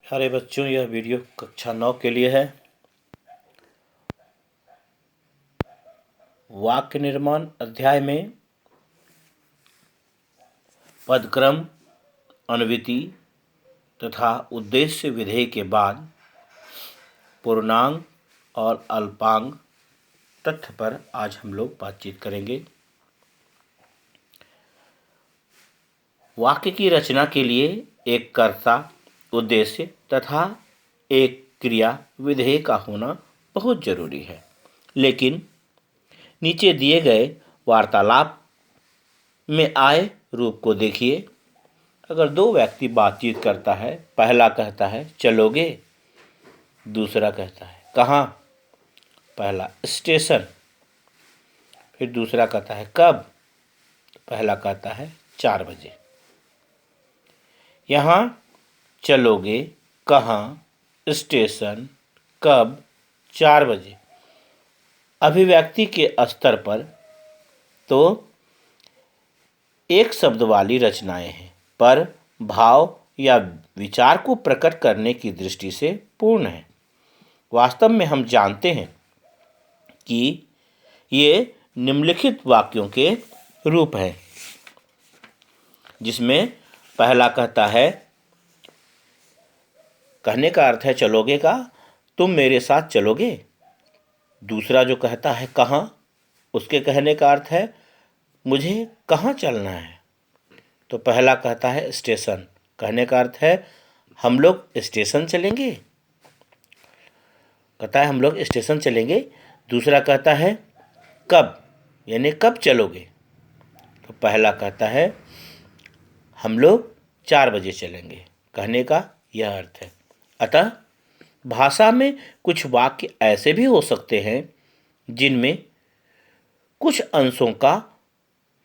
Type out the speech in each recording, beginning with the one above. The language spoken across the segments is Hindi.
प्यारे बच्चों, यह वीडियो कक्षा 9 के लिए है। वाक्य निर्माण अध्याय में पदक्रम, अन्विति तथा उद्देश्य विधेय के बाद पूर्णांग और अल्पांग तथ्य पर आज हम लोग बातचीत करेंगे। वाक्य की रचना के लिए एक कर्ता, उद्देश्य तथा एक क्रिया विधेय का होना बहुत जरूरी है। लेकिन नीचे दिए गए वार्तालाप में आए रूप को देखिए। अगर दो व्यक्ति बातचीत करता है, पहला कहता है चलोगे, दूसरा कहता है कहाँ। पहला स्टेशन, फिर दूसरा कहता है कब। पहला कहता है 4 बजे। यहाँ चलोगे, कहाँ, स्टेशन, कब, 4 बजे अभिव्यक्ति के स्तर पर तो एक शब्द वाली रचनाएं हैं, पर भाव या विचार को प्रकट करने की दृष्टि से पूर्ण है। वास्तव में हम जानते हैं कि ये निम्नलिखित वाक्यों के रूप हैं, जिसमें पहला कहता है, कहने का अर्थ है चलोगे का, तुम मेरे साथ चलोगे। दूसरा जो कहता है कहाँ, उसके कहने का अर्थ है मुझे कहाँ चलना है। तो पहला कहता है स्टेशन, कहने का अर्थ है हम लोग स्टेशन चलेंगे, कहता है हम लोग स्टेशन चलेंगे। दूसरा कहता है कब, यानी कब चलोगे। तो पहला कहता है हम लोग 4 बजे चलेंगे, कहने का यह अर्थ है। अतः भाषा में कुछ वाक्य ऐसे भी हो सकते हैं जिनमें कुछ अंशों का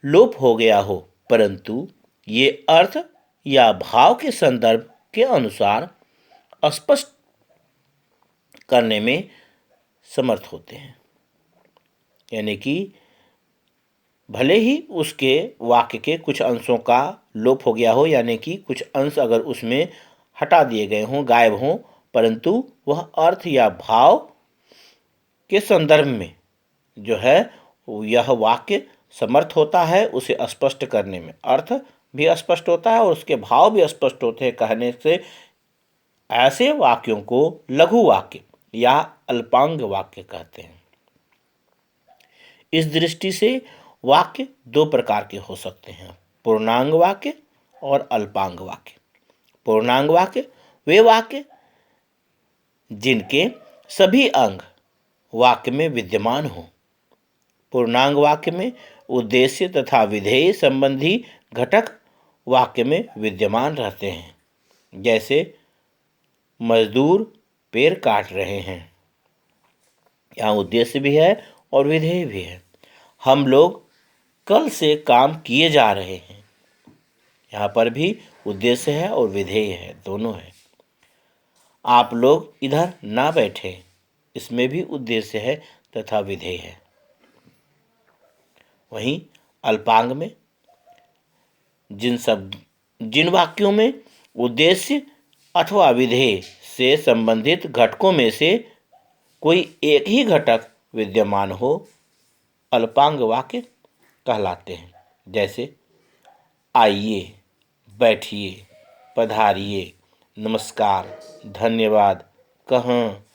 लोप हो गया हो, परंतु ये अर्थ या भाव के संदर्भ के अनुसार स्पष्ट करने में समर्थ होते हैं। यानी कि भले ही उसके वाक्य के कुछ अंशों का लोप हो गया हो, यानी कि कुछ अंश अगर उसमें हटा दिए गए हों, गायब हों, परंतु वह अर्थ या भाव के संदर्भ में जो है यह वाक्य समर्थ होता है उसे स्पष्ट करने में। अर्थ भी स्पष्ट होता है और उसके भाव भी स्पष्ट होते हैं कहने से ऐसे वाक्यों को लघु वाक्य या अल्पांग वाक्य कहते हैं। इस दृष्टि से वाक्य दो प्रकार के हो सकते हैं, पूर्णांग वाक्य और अल्पांग वाक्य। पूर्णांग वाक्य वे वाक्य जिनके सभी अंग वाक्य में विद्यमान हो। पूर्णांग वाक्य में उद्देश्य तथा विधेय संबंधी घटक वाक्य में विद्यमान रहते हैं। जैसे मजदूर पेड़ काट रहे हैं, यहाँ उद्देश्य भी है और विधेय भी है। हम लोग कल से काम किए जा रहे हैं, यहाँ पर भी उद्देश्य है और विधेय है, दोनों है। आप लोग इधर ना बैठे, इसमें भी उद्देश्य है तथा विधेय है। वहीं अल्पांग में जिन वाक्यों में उद्देश्य अथवा विधेय से संबंधित घटकों में से कोई एक ही घटक विद्यमान हो, अल्पांग वाक्य कहलाते हैं। जैसे आइए, बैठिए, पधारिए, नमस्कार, धन्यवाद, कहाँ,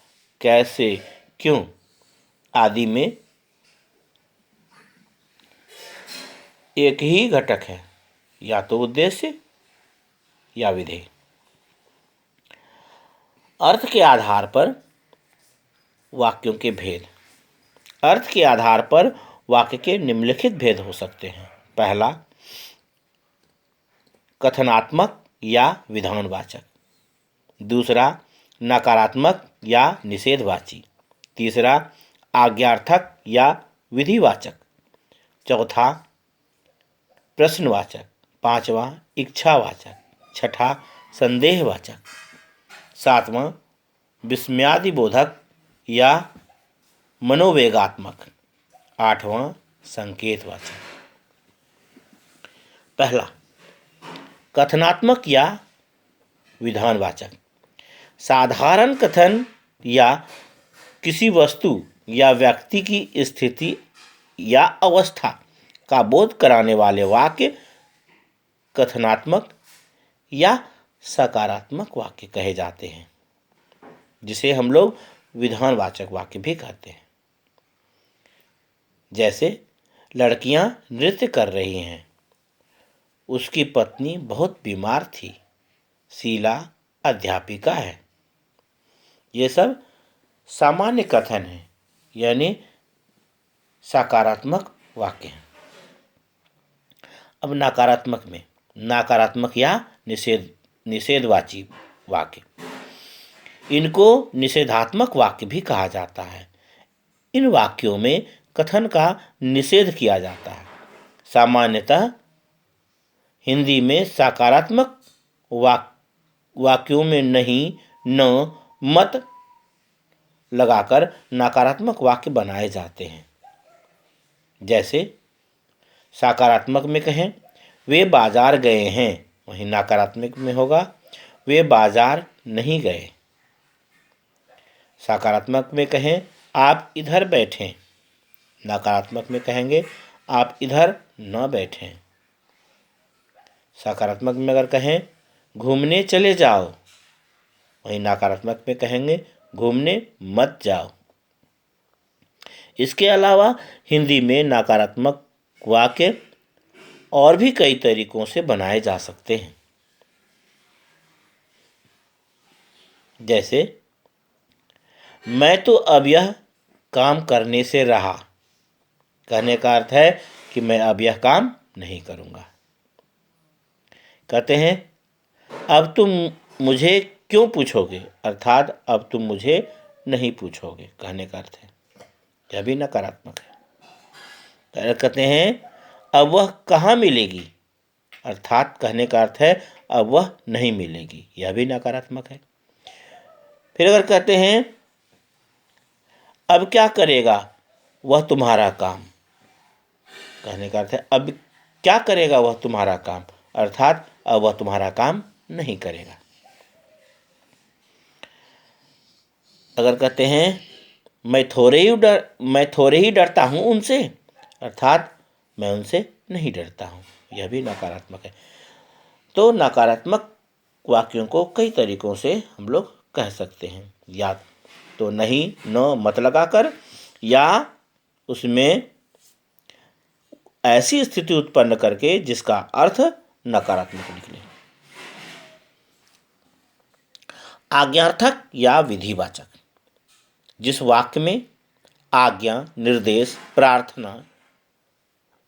कैसे, क्यों आदि में एक ही घटक है, या तो उद्देश्य या विधेय। अर्थ के आधार पर वाक्यों के भेद। अर्थ के आधार पर वाक्य के निम्नलिखित भेद हो सकते हैं। पहला, कथनात्मक या विधानवाचक। दूसरा, नकारात्मक या निषेधवाची। तीसरा, आज्ञार्थक या विधिवाचक। चौथा, प्रश्नवाचक। पांचवा, इच्छावाचक। छठा, संदेहवाचक। सातवां, विस्मयादिबोधक या मनोवेगात्मक। आठवां, संकेतवाचक। पहला, कथनात्मक या विधानवाचक। साधारण कथन या किसी वस्तु या व्यक्ति की स्थिति या अवस्था का बोध कराने वाले वाक्य कथनात्मक या सकारात्मक वाक्य कहे जाते हैं, जिसे हम लोग विधानवाचक वाक्य भी कहते हैं। जैसे लड़कियां नृत्य कर रही हैं, उसकी पत्नी बहुत बीमार थी, शीला अध्यापिका है। ये सब सामान्य कथन है, यानी सकारात्मक वाक्य हैं। अब नकारात्मक या निषेधवाची वाक्य, इनको निषेधात्मक वाक्य भी कहा जाता है। इन वाक्यों में कथन का निषेध किया जाता है। सामान्यतः हिंदी में सकारात्मक वाक्यों में नहीं, न, मत लगाकर नकारात्मक वाक्य बनाए जाते हैं। जैसे सकारात्मक में कहें वे बाजार गए हैं, वहीं नकारात्मक में होगा वे बाजार नहीं गए। सकारात्मक में कहें आप इधर बैठें, नकारात्मक में कहेंगे आप इधर न बैठें। सकारात्मक में अगर कहें घूमने चले जाओ, वहीं नकारात्मक में कहेंगे घूमने मत जाओ। इसके अलावा हिंदी में नकारात्मक वाक्य और भी कई तरीकों से बनाए जा सकते हैं। जैसे मैं तो अब यह काम करने से रहा, कहने का अर्थ है कि मैं अब यह काम नहीं करूँगा। कहते हैं अब तुम मुझे क्यों पूछोगे, अर्थात अब तुम मुझे नहीं पूछोगे, कहने का अर्थ है, यह भी नकारात्मक है। कहते हैं अब वह कहाँ मिलेगी, अर्थात कहने का अर्थ है अब वह नहीं मिलेगी, यह भी नकारात्मक है। फिर अगर कहते हैं अब क्या करेगा वह तुम्हारा काम, कहने का अर्थ है अब क्या करेगा वह तुम्हारा काम, अर्थात अब वह तुम्हारा काम नहीं करेगा। अगर कहते हैं मैं थोड़े ही डरता हूँ उनसे, अर्थात मैं उनसे नहीं डरता हूँ, यह भी नकारात्मक है। तो नकारात्मक वाक्यों को कई तरीकों से हम लोग कह सकते हैं, या तो नहीं, न, मत लगाकर, या उसमें ऐसी स्थिति उत्पन्न करके जिसका अर्थ नकारात्मक निकले। आज्ञार्थक या विधिवाचक, जिस वाक्य में आज्ञा, निर्देश, प्रार्थना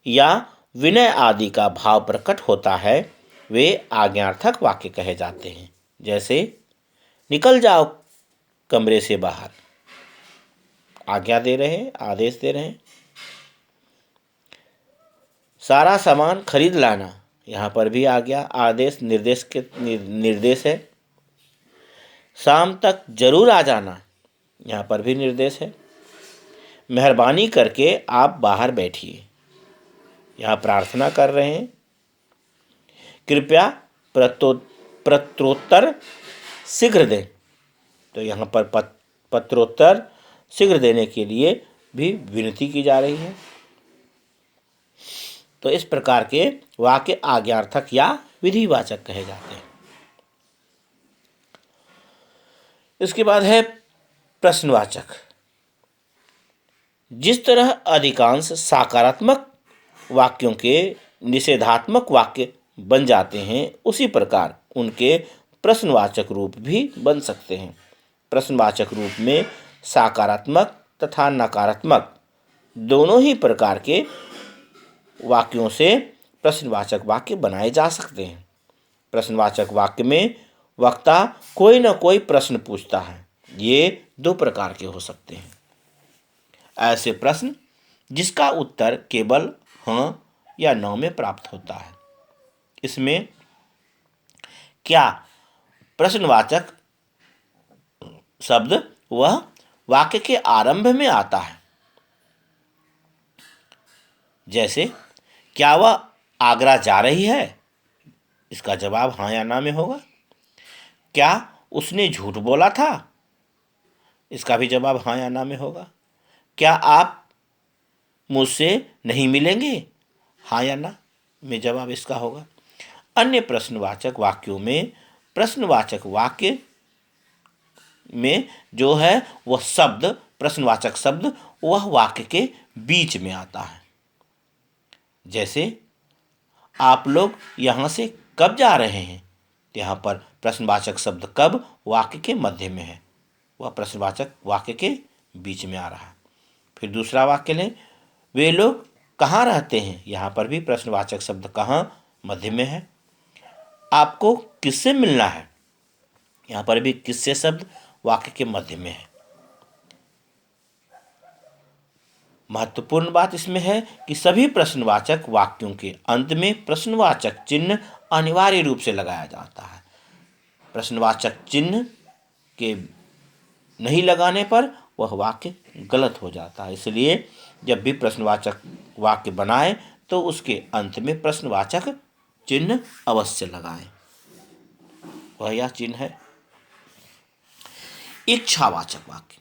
या विनय आदि का भाव प्रकट होता है, वे आज्ञार्थक वाक्य कहे जाते हैं। जैसे निकल जाओ कमरे से बाहर, आज्ञा दे रहे हैं, आदेश दे रहे हैं। सारा सामान खरीद लाना, यहाँ पर भी आज्ञा, आदेश, निर्देश है। शाम तक जरूर आ जाना, यहाँ पर भी निर्देश है। मेहरबानी करके आप बाहर बैठिए, यहाँ प्रार्थना कर रहे हैं। कृपया पत्रोत्तर शीघ्र दें, तो यहाँ पर पत्रोत्तर शीघ्र देने के लिए भी विनती की जा रही है। तो इस प्रकार के वाक्य आज्ञार्थक या विधिवाचक कहे जाते हैं। इसके बाद है प्रश्नवाचक। जिस तरह अधिकांश सकारात्मक वाक्यों के निषेधात्मक वाक्य बन जाते हैं, उसी प्रकार उनके प्रश्नवाचक रूप भी बन सकते हैं। प्रश्नवाचक रूप में सकारात्मक तथा नकारात्मक दोनों ही प्रकार के वाक्यों से प्रश्नवाचक वाक्य बनाए जा सकते हैं। प्रश्नवाचक वाक्य में वक्ता कोई न कोई प्रश्न पूछता है। ये दो प्रकार के हो सकते हैं। ऐसे प्रश्न जिसका उत्तर केवल हाँ या न में प्राप्त होता है। इसमें क्या प्रश्नवाचक शब्द वह वाक्य के आरंभ में आता है। जैसे क्या वह आगरा जा रही है, इसका जवाब हाँ या ना में होगा। क्या उसने झूठ बोला था? इसका भी जवाब हाँ या ना में होगा। क्या आप मुझसे नहीं मिलेंगे? हाँ या ना में जवाब इसका होगा। अन्य प्रश्नवाचक वाक्यों में प्रश्नवाचक वाक्य में जो है वह शब्द, प्रश्नवाचक शब्द वह वाक्य के बीच में आता है। जैसे आप लोग यहाँ से कब जा रहे हैं? यहाँ पर प्रश्नवाचक शब्द कब वाक्य के मध्य में है, वह प्रश्नवाचक वाक्य के बीच में आ रहा है। फिर दूसरा वाक्य लें, वे लोग कहाँ रहते हैं? यहाँ पर भी प्रश्नवाचक शब्द कहाँ मध्य में है। आपको किससे मिलना है? यहाँ पर भी किससे शब्द वाक्य के मध्य में है। महत्वपूर्ण बात इसमें है कि सभी प्रश्नवाचक वाक्यों के अंत में प्रश्नवाचक चिन्ह अनिवार्य रूप से लगाया जाता है। प्रश्नवाचक चिन्ह के नहीं लगाने पर वह वाक्य गलत हो जाता है। इसलिए जब भी प्रश्नवाचक वाक्य बनाएं तो उसके अंत में प्रश्नवाचक चिन्ह अवश्य लगाएं। वह यह चिन्ह है। इच्छावाचक वाक्य,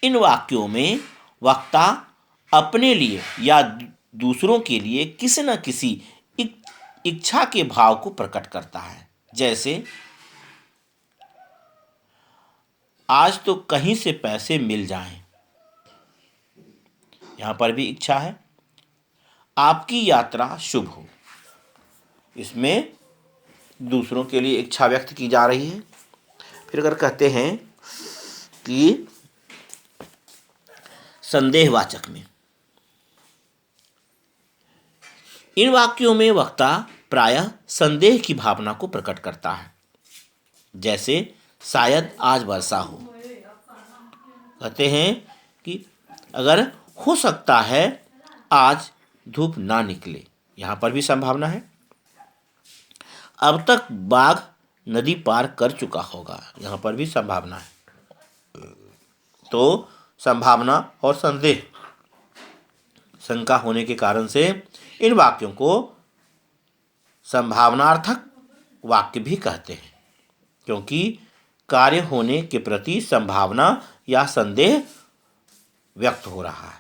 इन वाक्यों में वक्ता अपने लिए या दूसरों के लिए किसी न किसी इच्छा के भाव को प्रकट करता है। जैसे आज तो कहीं से पैसे मिल जाएं, यहां पर भी इच्छा है। आपकी यात्रा शुभ हो, इसमें दूसरों के लिए इच्छा व्यक्त की जा रही है। फिर अगर कहते हैं कि संदेहवाचक में, इन वाक्यों में वक्ता प्रायः संदेह की भावना को प्रकट करता है। जैसे शायद आज वर्षा हो, कहते हैं कि अगर हो सकता है आज धूप ना निकले, यहाँ पर भी संभावना है। अब तक बाघ नदी पार कर चुका होगा, यहाँ पर भी संभावना है। तो संभावना और संदेह, शंका होने के कारण से इन वाक्यों को संभावनार्थक वाक्य भी कहते हैं, क्योंकि कार्य होने के प्रति संभावना या संदेह व्यक्त हो रहा है।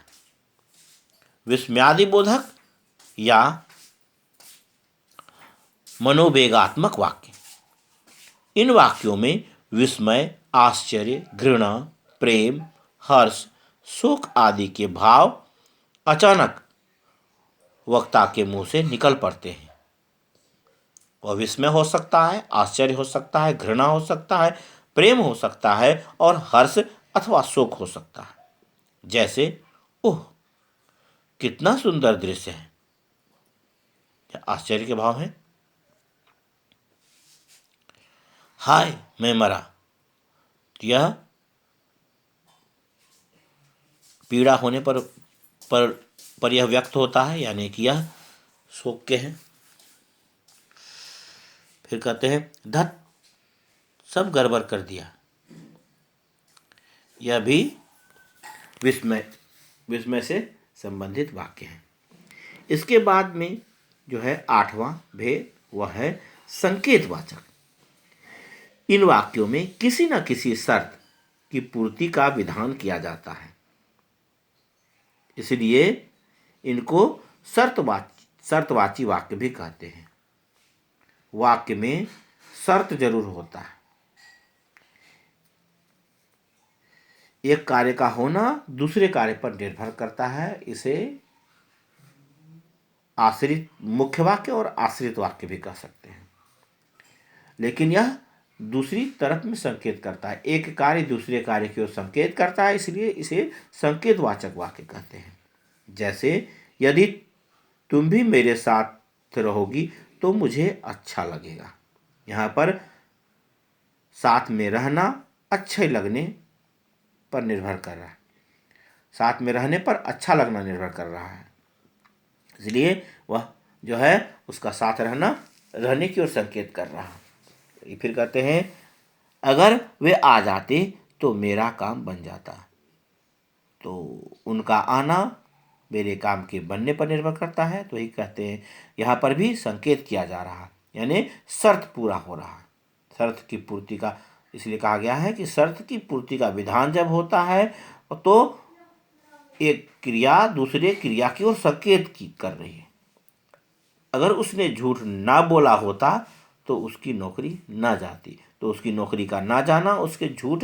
विस्मयादिबोधक या मनोवेगात्मक वाक्य, इन वाक्यों में विस्मय, आश्चर्य, घृणा, प्रेम, हर्ष, शोक आदि के भाव अचानक वक्ता के मुंह से निकल पड़ते हैं। वह विस्मय हो सकता है, आश्चर्य हो सकता है, घृणा हो सकता है, प्रेम हो सकता है और हर्ष अथवा शोक हो सकता है। जैसे ओह कितना सुंदर दृश्य है, आश्चर्य के भाव है। हाय मैं मरा, यह पीड़ा होने पर यह व्यक्त होता है, यानी कि यह शोक के हैं। फिर कहते हैं धत सब गड़बड़ कर दिया, यह भी विस्मय से संबंधित वाक्य है। इसके बाद में जो है 8वां भेद, वह है संकेतवाचक। इन वाक्यों में किसी न किसी शर्त की पूर्ति का विधान किया जाता है, इसलिए इनको शर्तवाची वाक्य भी कहते हैं। वाक्य में शर्त जरूर होता है। एक कार्य का होना दूसरे कार्य पर निर्भर करता है, इसे आश्रित मुख्य वाक्य और आश्रित वाक्य भी कह सकते हैं। लेकिन यह दूसरी तरफ में संकेत करता है, एक कार्य दूसरे कार्य की ओर संकेत करता है, इसलिए इसे संकेतवाचक वाक्य कहते हैं। जैसे यदि तुम भी मेरे साथ रहोगी तो मुझे अच्छा लगेगा, यहाँ पर साथ में रहना अच्छे लगने पर निर्भर कर रहा है, साथ में रहने पर अच्छा लगना निर्भर कर रहा है, इसलिए वह जो है उसका साथ रहने की ओर संकेत कर रहा है। फिर कहते हैं अगर वे आ जाते तो मेरा काम बन जाता, तो उनका आना मेरे काम के बनने पर निर्भर करता है। तो यही कहते हैं यहाँ पर भी संकेत किया जा रहा है, यानी शर्त पूरा हो रहा है, शर्त की पूर्ति का इसलिए कहा गया है कि शर्त की पूर्ति का विधान जब होता है तो एक क्रिया दूसरे क्रिया की ओर संकेत की कर रही है। अगर उसने झूठ ना बोला होता तो उसकी नौकरी ना जाती, तो उसकी नौकरी का ना जाना उसके झूठ,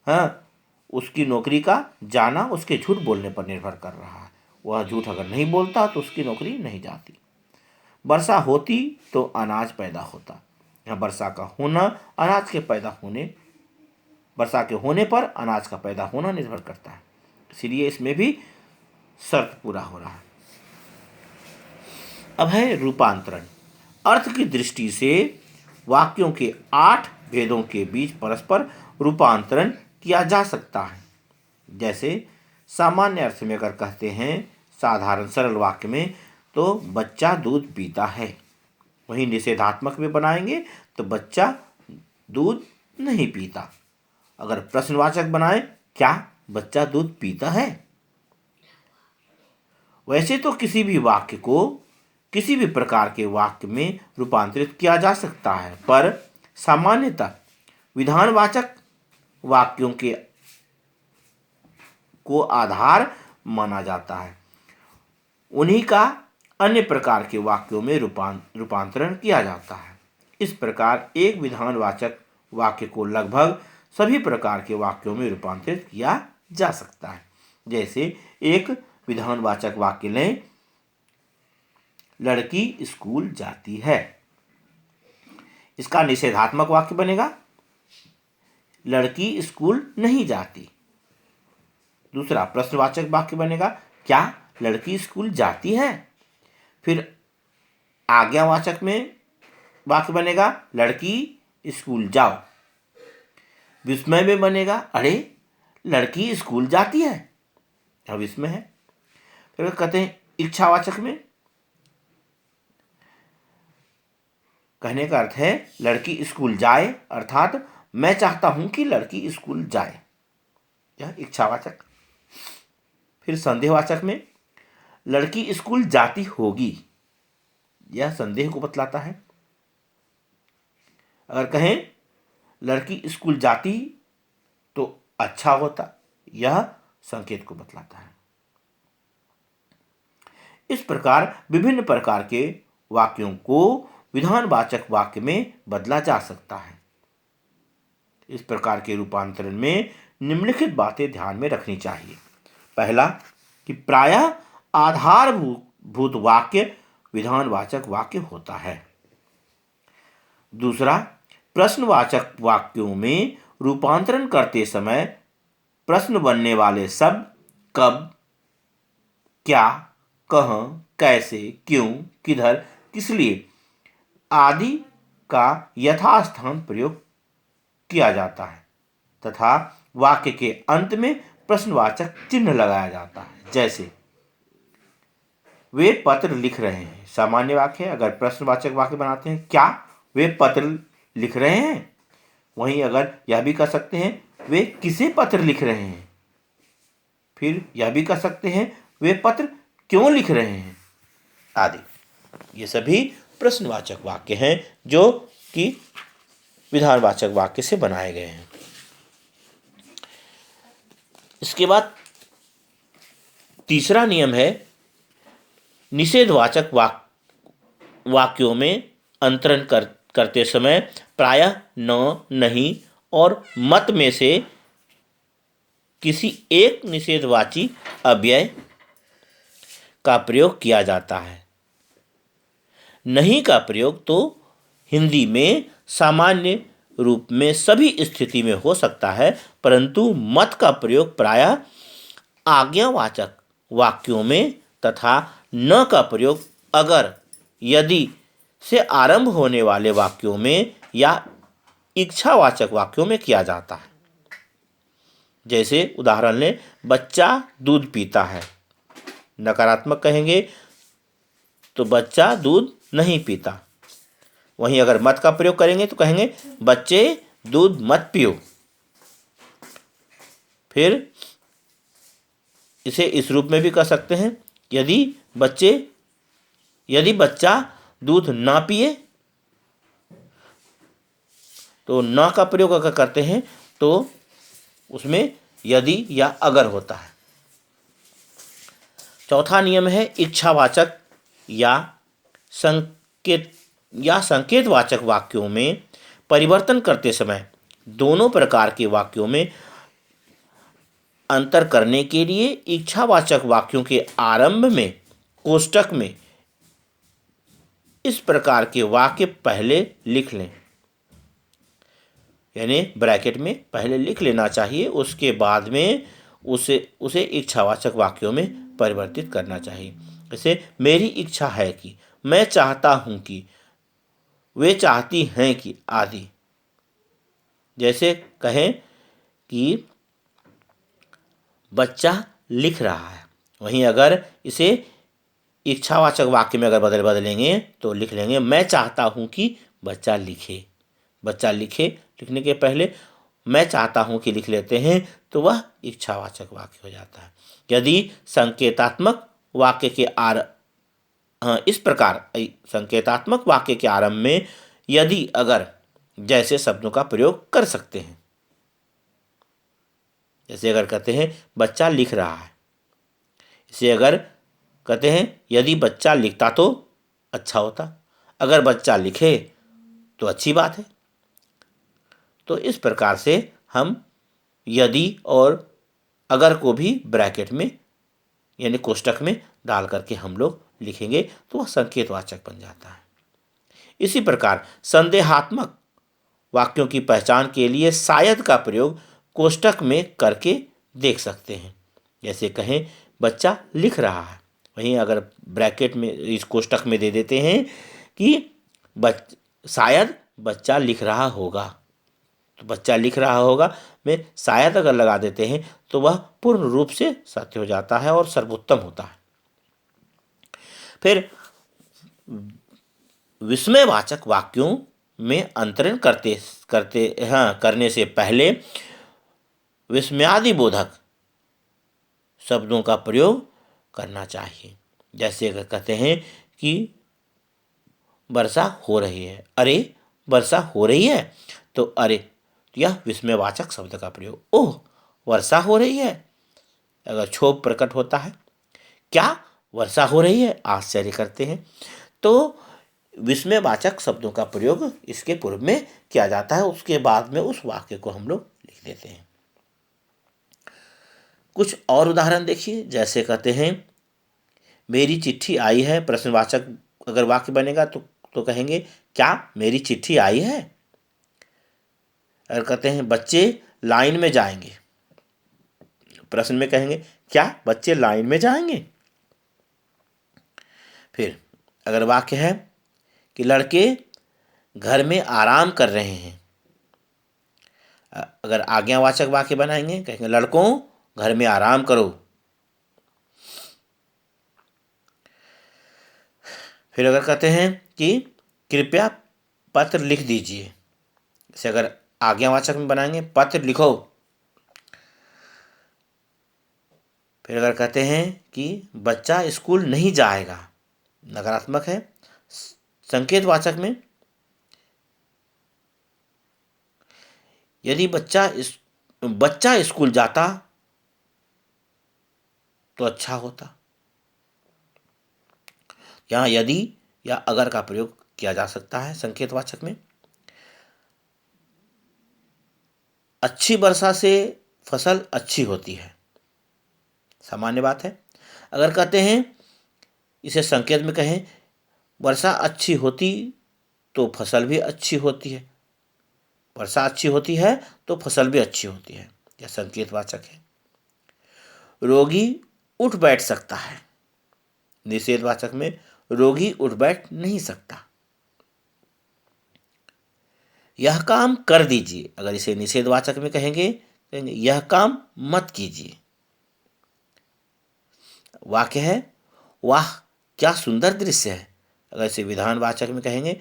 हाँ, उसकी नौकरी का जाना उसके झूठ बोलने पर निर्भर कर रहा है। वह झूठ अगर नहीं बोलता तो उसकी नौकरी नहीं जाती। वर्षा होती तो अनाज पैदा होता। यहाँ वर्षा का होना अनाज के पैदा होने, वर्षा के होने पर अनाज का पैदा होना निर्भर करता है, इसलिए इसमें भी शर्त पूरा हो रहा है। अब है रूपांतरण। अर्थ की दृष्टि से वाक्यों के 8 भेदों के बीच परस्पर रूपांतरण किया जा सकता है। जैसे सामान्य अर्थ में अगर कहते हैं साधारण सरल वाक्य में तो बच्चा दूध पीता है। वहीं निषेधात्मक में बनाएंगे तो बच्चा दूध नहीं पीता। अगर प्रश्नवाचक बनाए क्या बच्चा दूध पीता है। वैसे तो किसी भी वाक्य को किसी भी प्रकार के वाक्य में रूपांतरित किया जा सकता है, पर सामान्यतः विधानवाचक वाक्यों के को आधार माना जाता है, उन्हीं का अन्य प्रकार के वाक्यों में रूपांतरण किया जाता है। इस प्रकार एक विधानवाचक वाक्य को लगभग सभी प्रकार के वाक्यों में रूपांतरित किया जा सकता है। जैसे एक विधानवाचक वाक्य लें, लड़की स्कूल जाती है। इसका निषेधात्मक वाक्य बनेगा लड़की स्कूल नहीं जाती। दूसरा प्रश्नवाचक वाक्य बनेगा क्या लड़की स्कूल जाती है। फिर आज्ञावाचक में वाक्य बनेगा लड़की स्कूल जाओ। विस्मय में बनेगा अरे लड़की स्कूल जाती है, अब इसमें है। फिर कहते हैं इच्छावाचक में कहने का अर्थ है लड़की स्कूल जाए, अर्थात मैं चाहता हूं कि लड़की स्कूल जाए, यह इच्छावाचक। फिर संदेहवाचक में लड़की स्कूल जाती होगी, यह संदेह को बतलाता है। अगर कहें लड़की स्कूल जाती तो अच्छा होता, यह संकेत को बतलाता है। इस प्रकार विभिन्न प्रकार के वाक्यों को विधानवाचक वाक्य में बदला जा सकता है। इस प्रकार के रूपांतरण में निम्नलिखित बातें ध्यान में रखनी चाहिए। पहला कि प्रायः आधारभूत वाक्य विधानवाचक वाक्य होता है। दूसरा, प्रश्नवाचक वाक्यों में रूपांतरण करते समय प्रश्न बनने वाले शब्द कब, क्या, कहाँ, कैसे, क्यों, किधर, किस लिए आदि का यथास्थान प्रयोग किया जाता है तथा वाक्य के अंत में प्रश्नवाचक चिन्ह लगाया जाता है। जैसे वे पत्र लिख रहे हैं, सामान्य वाक्य है। अगर प्रश्नवाचक वाक्य बनाते हैं क्या वे पत्र लिख रहे हैं, वहीं अगर यह भी कह सकते हैं वे किसे पत्र लिख रहे हैं, फिर यह भी कह सकते हैं वे पत्र क्यों लिख रहे हैं आदि। ये सभी प्रश्नवाचक वाक्य हैं जो कि विधानवाचक वाक्य से बनाए गए हैं। इसके बाद तीसरा नियम है निषेधवाचक वाक्यों में अंतरण करते समय प्रायः न, नहीं और मत में से किसी एक निषेधवाची अव्यय का प्रयोग किया जाता है। नहीं का प्रयोग तो हिंदी में सामान्य रूप में सभी स्थिति में हो सकता है, परंतु मत का प्रयोग प्रायः आज्ञावाचक वाक्यों में तथा न का प्रयोग अगर यदि से आरंभ होने वाले वाक्यों में या इच्छावाचक वाक्यों में किया जाता है। जैसे उदाहरण लें, बच्चा दूध पीता है, नकारात्मक कहेंगे तो बच्चा दूध नहीं पीता। वहीं अगर मत का प्रयोग करेंगे तो कहेंगे बच्चे दूध मत पियो। फिर इसे इस रूप में भी कह सकते हैं, यदि बच्चा दूध ना पिए तो न का प्रयोग अगर करते हैं तो उसमें यदि या अगर होता है। चौथा नियम है इच्छावाचक या संकेतवाचक वाक्यों में परिवर्तन करते समय दोनों प्रकार के वाक्यों में अंतर करने के लिए इच्छावाचक वाक्यों के आरंभ में कोष्टक में इस प्रकार के वाक्य पहले लिख लें, यानी ब्रैकेट में पहले लिख लेना चाहिए, उसके बाद में उसे इच्छावाचक वाक्यों में परिवर्तित करना चाहिए। जैसे मेरी इच्छा है कि, मैं चाहता हूं कि, वे चाहती हैं कि आदि। जैसे कहें कि बच्चा लिख रहा है, वहीं अगर इसे इच्छावाचक वाक्य में अगर बदलेंगे तो लिख लेंगे मैं चाहता हूं कि बच्चा लिखे। बच्चा लिखे लिखने के पहले मैं चाहता हूं कि लिख लेते हैं तो वह इच्छावाचक वाक्य हो जाता है। यदि संकेतात्मक वाक्य के इस प्रकार संकेतात्मक वाक्य के आरंभ में यदि अगर जैसे शब्दों का प्रयोग कर सकते हैं। जैसे अगर कहते हैं बच्चा लिख रहा है, इसे अगर कहते हैं यदि बच्चा लिखता तो अच्छा होता, अगर बच्चा लिखे तो अच्छी बात है। तो इस प्रकार से हम यदि और अगर को भी ब्रैकेट में यानी कोष्टक में डाल करके हम लोग लिखेंगे तो वह संकेतवाचक बन जाता है। इसी प्रकार संदेहात्मक वाक्यों की पहचान के लिए शायद का प्रयोग कोष्टक में करके देख सकते हैं। जैसे कहें बच्चा लिख रहा है, वहीं अगर ब्रैकेट में इस कोष्टक में दे देते हैं कि शायद बच्चा लिख रहा होगा, तो बच्चा लिख रहा होगा में शायद अगर लगा देते हैं तो वह पूर्ण रूप से सत्य हो जाता है और सर्वोत्तम होता है। फिर विस्मयवाचक वाक्यों में अंतरण करने से पहले विस्मयादिबोधक शब्दों का प्रयोग करना चाहिए। जैसे अगर कहते हैं कि वर्षा हो रही है, अरे वर्षा हो रही है, तो अरे यह विस्मयवाचक शब्द का प्रयोग। ओह वर्षा हो रही है, अगर क्षोभ प्रकट होता है, क्या वर्षा हो रही है, आश्चर्य करते हैं, तो विस्मयवाचक शब्दों का प्रयोग इसके पूर्व में किया जाता है, उसके बाद में उस वाक्य को हम लोग लिख देते हैं। कुछ और उदाहरण देखिए। जैसे कहते हैं मेरी चिट्ठी आई है, प्रश्नवाचक अगर वाक्य बनेगा तो कहेंगे क्या मेरी चिट्ठी आई है। अगर कहते हैं बच्चे लाइन में जाएंगे, प्रश्न में कहेंगे क्या बच्चे लाइन में जाएंगे। फिर अगर वाक्य है कि लड़के घर में आराम कर रहे हैं, अगर आज्ञावाचक वाक्य बनाएंगे कहेंगे लड़कों घर में आराम करो। फिर अगर कहते हैं कि कृपया पत्र लिख दीजिए, जैसे अगर आज्ञावाचक में बनाएंगे पत्र लिखो। फिर अगर कहते हैं कि बच्चा स्कूल नहीं जाएगा, नकारात्मक है। संकेतवाचक में यदि बच्चा स्कूल जाता तो अच्छा होता। यहाँ यदि या अगर का प्रयोग किया जा सकता है संकेतवाचक में। अच्छी वर्षा से फसल अच्छी होती है, सामान्य बात है। अगर कहते हैं इसे संकेत में कहें वर्षा अच्छी होती तो फसल भी अच्छी होती है, वर्षा अच्छी होती है तो फसल भी अच्छी होती है, यह संकेतवाचक है। रोगी उठ बैठ सकता है, निषेधवाचक में रोगी उठ बैठ नहीं सकता। यह काम कर दीजिए, अगर इसे निषेधवाचक में कहेंगे यह काम मत कीजिए। वाक्य है वाह क्या सुंदर दृश्य है, अगर इसे विधानवाचक में कहेंगे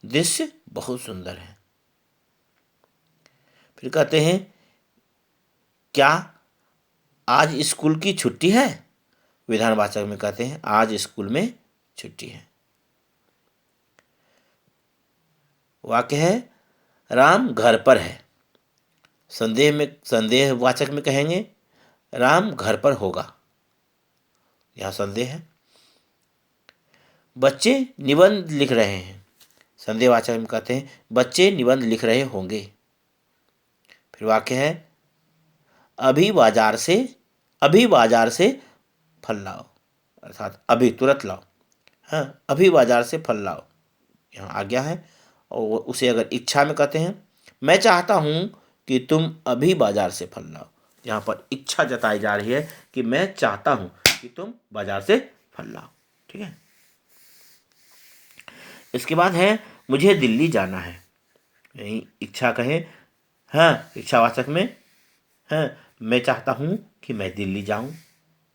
दृश्य बहुत सुंदर है। फिर कहते हैं क्या आज स्कूल की छुट्टी है, विधानवाचक में कहते हैं आज स्कूल में छुट्टी है। वाक्य है राम घर पर है। संदेहवाचक में कहेंगे राम घर पर होगा, यहाँ संदेह है। बच्चे निबंध लिख रहे हैं। संदेहवाचक में कहते हैं बच्चे निबंध लिख रहे होंगे। फिर वाक्य है अभी बाजार से फल लाओ, अर्थात अभी तुरंत लाओ। हाँ, अभी बाजार से फल लाओ, यहाँ आज्ञा है। और उसे अगर इच्छा में कहते हैं मैं चाहता हूँ कि तुम अभी बाजार से फल लाओ। यहाँ पर इच्छा जताई जा रही है कि मैं चाहता हूँ कि तुम बाजार से फल लाओ। ठीक है। इसके बाद है मुझे दिल्ली जाना है। यही इच्छा कहें, हाँ, इच्छावाचक में, हाँ, मैं चाहता हूँ कि मैं दिल्ली जाऊँ,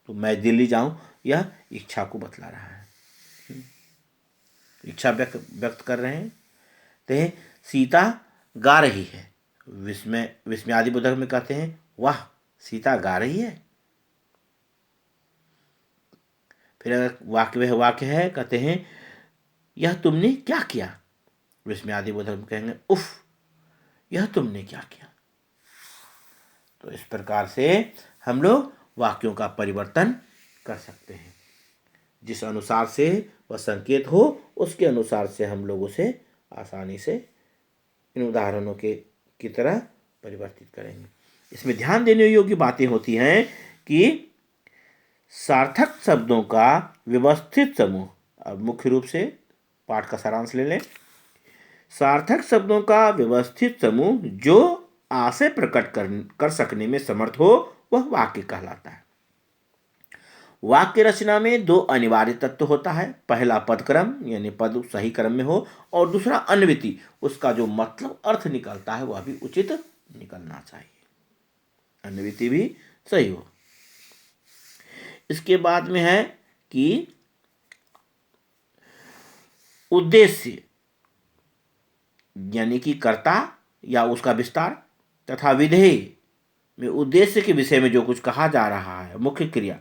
तो मैं दिल्ली जाऊँ यह इच्छा को बतला रहा है। इच्छा व्यक्त कर रहे हैं। तो सीता गा रही है। विस्मयादिबोधक में कहते हैं वाह सीता गा रही है। फिर अगर वाक्य है कहते हैं यह तुमने क्या किया। विस्मयादिबोधक में कहेंगे उफ यह तुमने क्या किया। तो इस प्रकार से हम लोग वाक्यों का परिवर्तन कर सकते हैं। जिस अनुसार से वह संकेत हो उसके अनुसार से हम लोग उसे आसानी से इन उदाहरणों की तरह परिवर्तित करेंगे। इसमें ध्यान देने योग्य बातें होती हैं कि सार्थक शब्दों का व्यवस्थित समूह। अब मुख्य रूप से पाठ का सारांश ले लें। सार्थक शब्दों का व्यवस्थित समूह जो आशय प्रकट कर सकने में समर्थ हो वह वाक्य कहलाता है। वाक्य रचना में दो अनिवार्य तत्व होता है। पहला पदक्रम यानी पद सही क्रम में हो, और दूसरा अन्वृत्ति, उसका जो मतलब अर्थ निकलता है वह भी उचित निकलना चाहिए, अन्वृत्ति भी सही हो। इसके बाद में है कि उद्देश्य यानी कि कर्ता या उसका विस्तार, तथा विधेय में उद्देश्य के विषय में जो कुछ कहा जा रहा है, मुख्य क्रिया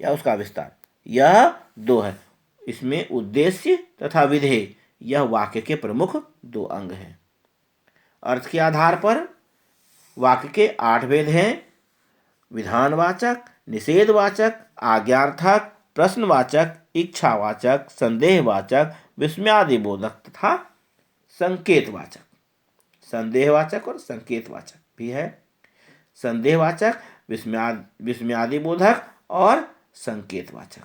या उसका विस्तार, यह दो है। इसमें उद्देश्य तथा विधेय यह वाक्य के प्रमुख दो अंग हैं। अर्थ के आधार पर वाक्य के 8 भेद हैं: विधानवाचक, निषेधवाचक, आज्ञार्थक, प्रश्नवाचक, इच्छावाचक, संदेहवाचक, विस्मयादिबोधक तथा संकेतवाचक। संदेहवाचक और संकेतवाचक भी है। संदेहवाचक, विस्मयादिबोधक और संकेतवाचक।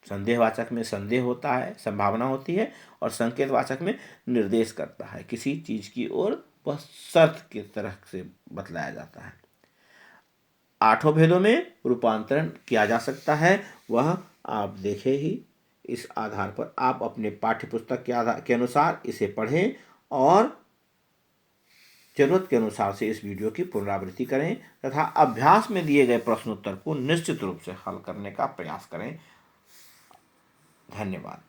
संदेहवाचक में संदेह होता है, संभावना होती है, और संकेतवाचक में निर्देश करता है किसी चीज की ओर, वह शर्त की तरह से बतलाया जाता है। 8 भेदों में रूपांतरण किया जा सकता है, वह आप देखें ही। इस आधार पर आप अपने पाठ्यपुस्तक के अनुसार इसे पढ़ें और जरूरत के अनुसार से इस वीडियो की पुनरावृत्ति करें तथा अभ्यास में दिए गए प्रश्नोत्तर को निश्चित रूप से हल करने का प्रयास करें। धन्यवाद।